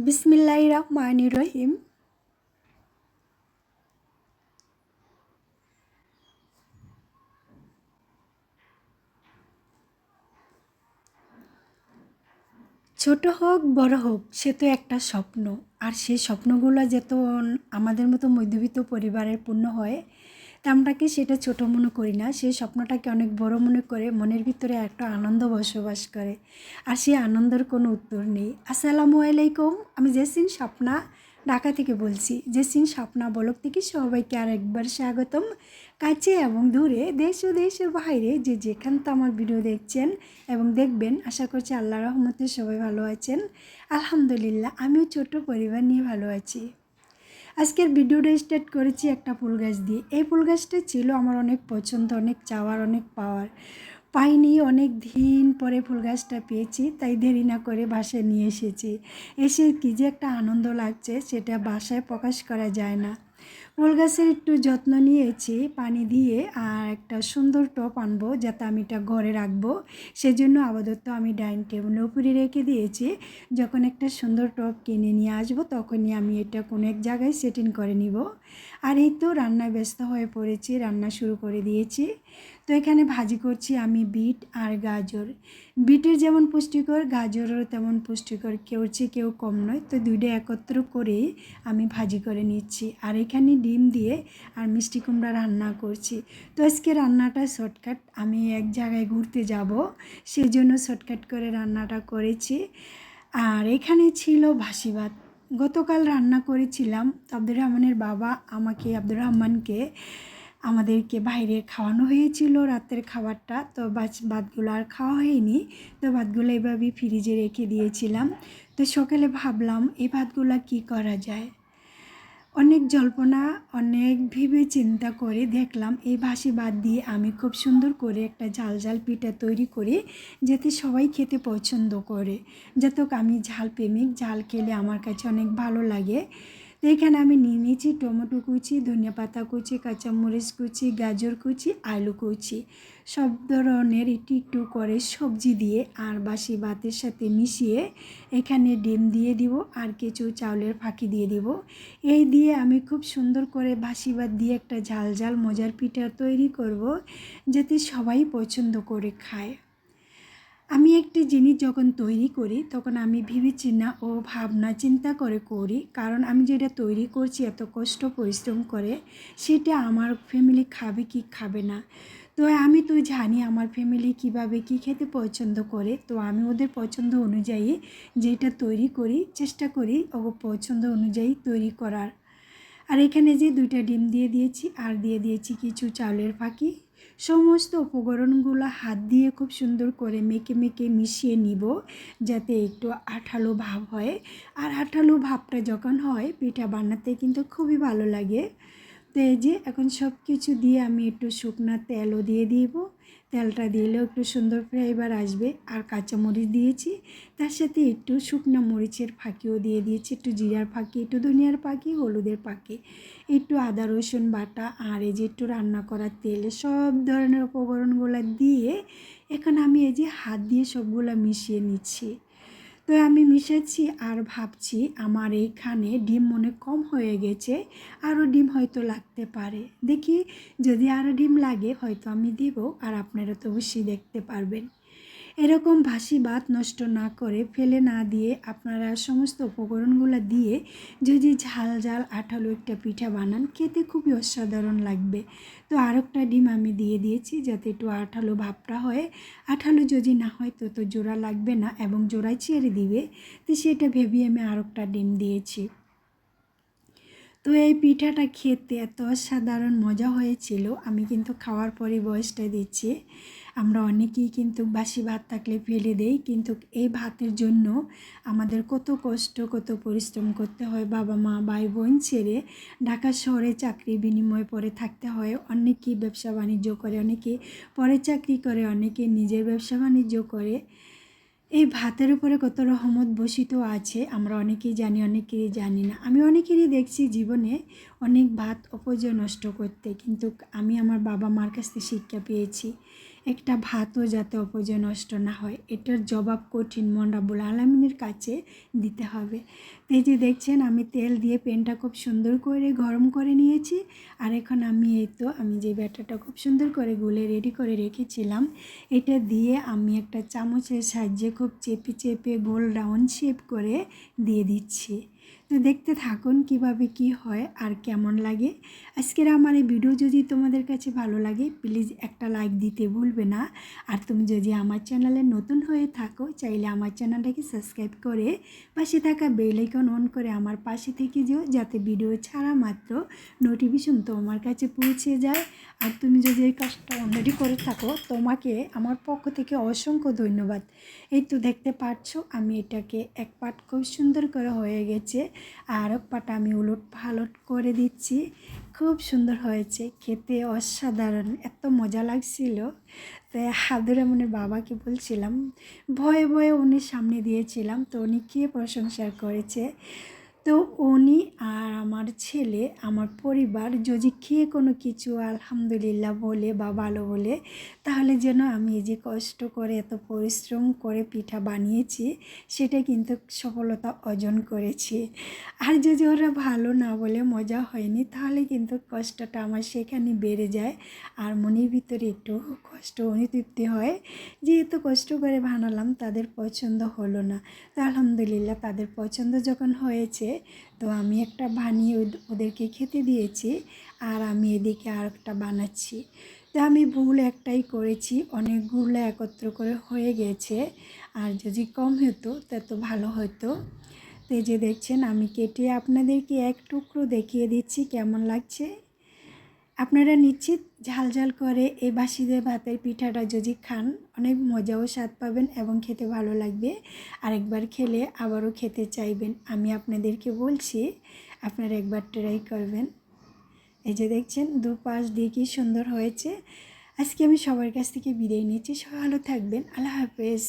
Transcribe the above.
বিসমিল্লাহির রহমানির রহিম। ছোট হোক বড় হোক সে তো একটা স্বপ্ন, আর সেই স্বপ্নগুলো যত আমাদের মতো মধ্যবিত্ত পরিবারের পূর্ণ হয় তা আমরা কি সেটা ছোট মনে করি না, সেই স্বপ্নটাকে অনেক বড় মনে করে মনের ভিতরে একটা আনন্দ বসবাস করে, আর সেই আনন্দের কোনো উত্তর নেই। আসসালামু আলাইকুম, আমি জেসিন স্বপ্না ঢাকা থেকে বলছি। জেসিন স্বপ্না ব্লগ থেকে সবাইকে আর একবার স্বাগতম। কাছে এবং দূরে, দেশ ও দেশের বাইরে যে যেখান তো আমার ভিডিও দেখছেন এবং দেখবেন, আশা করছি আল্লাহর রহমতে সবাই ভালো আছেন। আলহামদুলিল্লাহ, আমিও ছোট্ট পরিবার নিয়ে ভালো আছি। আজকের ভিডিওটা স্টার্ট করেছি একটা ফুল গাছ দিয়ে। এই ফুল গাছটা ছিল আমার অনেক পছন্দ, অনেক চাওয়ার, অনেক পাওয়ার। পাইনি, অনেক দিন পরে ফুল গাছটা পেয়েছি, তাই দেরি না করে বাসায় নিয়ে এসেছি। এসে কী যে একটা আনন্দ লাগছে সেটা বাসায় প্রকাশ করা যায় না। ফুল গাছের একটু যত্ন নিয়েছি, পানি দিয়ে, আর একটা সুন্দর টব আনবো যাতে আমি এটা ঘরে রাখবো। সেজন্য আপাতত আমি ডাইনিং টেবিলের উপরে রেখে দিয়েছি। যখন একটা সুন্দর টব কিনে নিয়ে আসবো তখনই আমি এটা কোনো এক জায়গায় সেটিং করে নিব। আর এই তো রান্নায় ব্যস্ত হয়ে পড়েছি, রান্না শুরু করে দিয়েছি। তো এখানে ভাজি করছি আমি বিট আর গাজর। বিটের যেমন পুষ্টিকর, গাজরেরও তেমন পুষ্টিকর, কেউ চেয়ে কেউ কম নয়। তো দুইটা একত্র করেই আমি ভাজি করে নিচ্ছি। আর এখানে ডিম দিয়ে আর মিষ্টি কুমড়া রান্না করছি। তো আজকে রান্নাটা শর্টকাট, আমি এক জায়গায় ঘুরতে যাব সেই জন্য শর্টকাট করে রান্নাটা করেছি। আর এখানে ছিল ভাসি ভাত। গতকাল রান্না করেছিলাম, আব্দুর রহমানের বাবা আব্দুর রহমানকে আমাদেরকে বাইরে খাওয়ানো হয়েছিল রাতের খাবারটা। তো ভাতগুলো আর খাওয়া হয়নি, তো ভাতগুলো এভাবেই ফ্রিজে রেখে দিয়েছিলাম। তো সকালে ভাবলাম এই ভাতগুলো কী করা যায়। অনেক জল্পনা, অনেক ভেবে চিন্তা করে দেখলাম এই ভাসি ভাত দিয়ে আমি খুব সুন্দর করে একটা ঝাল ঝাল পিঠা তৈরি করি, যাতে সবাই খেতে পছন্দ করে। যাতে আমি ঝাল প্রেমিক, ঝাল খেলে আমার কাছে অনেক ভালো লাগে। তো এখানে আমি নিয়ে নিয়েছি টমেটো কুচি, ধনিয়া পাতা কুচি, কাঁচামরিচ কুচি, গাজর কুচি, আলু কুচি, সব ধরনের একটু একটু করে সবজি দিয়ে আর বাসি ভাতের সাথে মিশিয়ে এখানে ডিম দিয়ে দিব আর কিছু চাউলের ফাঁকি দিয়ে দিব। এই দিয়ে আমি খুব সুন্দর করে বাসি ভাত দিয়ে একটা ঝাল ঝাল মজার পিঠা তৈরি করব, যাতে সবাই পছন্দ করে খায়। আমি একটি জিনিস যখন তৈরি করি তখন আমি ভেবেচিন্তা ও ভাবনা চিন্তা করে করি, কারণ আমি যেটা তৈরি করছি এত কষ্ট পরিশ্রম করে, সেটা আমার ফ্যামিলি খাবে কি খাবে না। তো আমি তো জানি আমার ফ্যামিলি কিভাবে কি খেতে পছন্দ করে, তো আমি ওদের পছন্দ অনুযায়ী যেটা তৈরি করি চেষ্টা করি ও পছন্দ অনুযায়ী তৈরি করার। আর এখানে যে দুইটা ডিম দিয়ে দিয়েছি আর দিয়ে দিয়েছি কিছু চাউলের ফাঁকি। সমস্ত উপকরণগুলো হাত দিয়ে খুব সুন্দর করে মেখে মেখে মিশিয়ে নিব, যাতে একটু আঠালো ভাব হয়। আর আঠালো ভাবটা যখন হয় পিঠা বানাতে কিন্তু খুবই ভালো লাগে। তো এই যে এখন সব কিছু দিয়ে আমি একটু শুকনো তেলও দিয়ে দিব। তেলটা দিলেও একটু সুন্দর ফ্লেভার আসবে। আর কাঁচামরিচ দিয়েছি, তার সাথে একটু শুকনো মরিচের ফাঁকিও দিয়ে দিয়েছি, একটু জিরার ফাঁকি, একটু ধনিয়ার ফাঁকি, হলুদের ফাঁকি, একটু আদা রসুন বাটা, আর এই যে একটু রান্না করার তেল, সব ধরনের উপকরণগুলো দিয়ে এখন আমি এই যে হাত দিয়ে সবগুলো মিশিয়ে নিচ্ছি। তো আমি মিশাচ্ছি আর ভাবছি আমার এইখানে ডিম মনে কম হয়ে গেছে, আরও ডিম হয়তো লাগতে পারে। দেখি যদি আরও ডিম লাগে হয়তো আমি দিব, আর আপনারা তো অবশ্যই দেখতে পারবেন। এরকম বাসি ভাত নষ্ট না করে, ফেলে না দিয়ে আপনারা সমস্ত উপকরণগুলো দিয়ে যদি ঝাল ঝাল আঠালো একটা পিঠা বানান, খেতে খুবই অসাধারণ লাগবে। তো আরেকটা ডিম আমি দিয়ে দিয়েছি যাতে একটু আঠালো ভাবটা হয়। আঠালো যদি না হয় তো জোড়া লাগবে না এবং জোড়ায় ছেড়ে দিবে, তো সেটা ভেবে আমি আরেকটা ডিম দিয়েছি। তো এই পিঠাটা খেতে এত অসাধারণ মজা হয়েছিল, আমি কিন্তু খাওয়ার পরে ভয়েসটা দিচ্ছি। আমরা অনেকেই কিন্তু বাসি ভাত থাকলে ফেলে দেই, কিন্তু এই ভাতের জন্য আমাদের কত কষ্ট, কত পরিশ্রম করতে হয়। বাবা মা ভাই বোন ছেড়ে ঢাকা শহরে চাকরি বিনিময়ে পরে থাকতে হয়। অনেকেই ব্যবসা বাণিজ্য করে, অনেকে পরে চাকরি করে, অনেকে নিজের ব্যবসা বাণিজ্য করে। এই ভাতের উপরে কত রহমত বসিত আছে আমরা অনেকেই জানি, অনেকেরই জানি না। আমি অনেকেরই দেখছি জীবনে অনেক ভাত অপচয় নষ্ট করতে, কিন্তু আমি আমার বাবা মার কাছ থেকে শিক্ষা পেয়েছি একটা ভাতও যাতে অপচয় নষ্ট না হয়, এটার জবাব কঠিন মন রাব্বুল আলামিনের কাছে দিতে হবে। তো এই যে দেখছেন আমি তেল দিয়ে প্যানটা খুব সুন্দর করে গরম করে নিয়েছি। আর এখন আমি আমি যে ব্যাটারটা খুব সুন্দর করে গুলে রেডি করে রেখেছিলাম, এটা দিয়ে আমি একটা চামচের সাহায্যে খুব চেপে চেপে গোল রাউন্ড শেপ করে দিয়ে দিচ্ছি। তো দেখতে থাকুন কিভাবে কি হয় আর কেমন লাগে। আজকের আমার এই ভিডিও যদি তোমাদের কাছে ভালো লাগে প্লিজ একটা লাইক দিতে ভুলবে না। আর তুমি যদি আমার চ্যানেলে নতুন হয়ে থাকো চাইলে আমার চ্যানেলটাকে সাবস্ক্রাইব করে পাশে থাকা বেল আইকন অন করে আমার পাশে থেকে যেও, যাতে ভিডিও ছাড়া মাত্র নোটিফিকেশন তোমার কাছে পৌঁছে যায়। আর তুমি যদি এই কাজটা অলরেডি করে থাকো তোমাকে আমার পক্ষ থেকে অসংখ্য ধন্যবাদ। এই তো দেখতে পাচ্ছ আমি এটাকে এক পাট খুব সুন্দর করে হয়ে গেছে, আর এক পাট আমি উলট পালট করে দিচ্ছি। খুব সুন্দর হয়েছে, খেতে অসাধারণ, এত মজা লাগছিল। তাই হাদুর এমনের বাবাকে বলছিলাম, ভয়ে ভয়ে উনি সামনে দিয়েছিলাম, তো উনি খেয়ে প্রশংসা করেছে। তো উনি আর আমার ছেলে আমার পরিবার যদি খেয়ে কোনো কিছু আলহামদুলিল্লাহ বলে বা ভালো বলে, তাহলে যেন আমি এই যে কষ্ট করে এত পরিশ্রম করে পিঠা বানিয়েছি সেটা কিন্তু সফলতা অর্জন করেছি। আর যদি ওরা ভালো না বলে মজা হয়নি, তাহলে কিন্তু কষ্টটা আমার সেখানে বেড়ে যায় আর মনের ভিতরে একটু কষ্ট অনুতৃপ্তি হয় যে এত কষ্ট করে বানালাম তাদের পছন্দ হলো না। তো আলহামদুলিল্লাহ তাদের পছন্দ যখন হয়েছে, তো আমি একটা বানিয়ে ওদেরকে খেতে দিয়েছি, আর আমি এদিকে আর একটা বানাচ্ছি। তো আমি ভুল একটাই করেছি, অনেকগুলো একত্র করে হয়ে গেছে, আর যদি কম হতো তত ভালো হতো। তো এই যে দেখছেন আমি কেটে আপনাদেরকে এক টুকরো দেখিয়ে দিচ্ছি কেমন লাগছে। আপনারা নিশ্চিত ঝাল ঝাল করে এই বাসিদে ভাতের পিঠাটা যদি খান অনেক মজা ও স্বাদ পাবেন এবং খেতে ভালো লাগবে। আরেকবার খেলে আবারও খেতে চাইবেন, আমি আপনাদেরকে বলছি আপনারা একবার ট্রাই করবেন। এই যে দেখছেন দুপাশ দিয়ে কি সুন্দর হয়েছে। আজকে আমি সবার কাছ থেকে বিদায় নিচ্ছি, সবাই ভালো থাকবেন, আল্লাহ হাফেজ।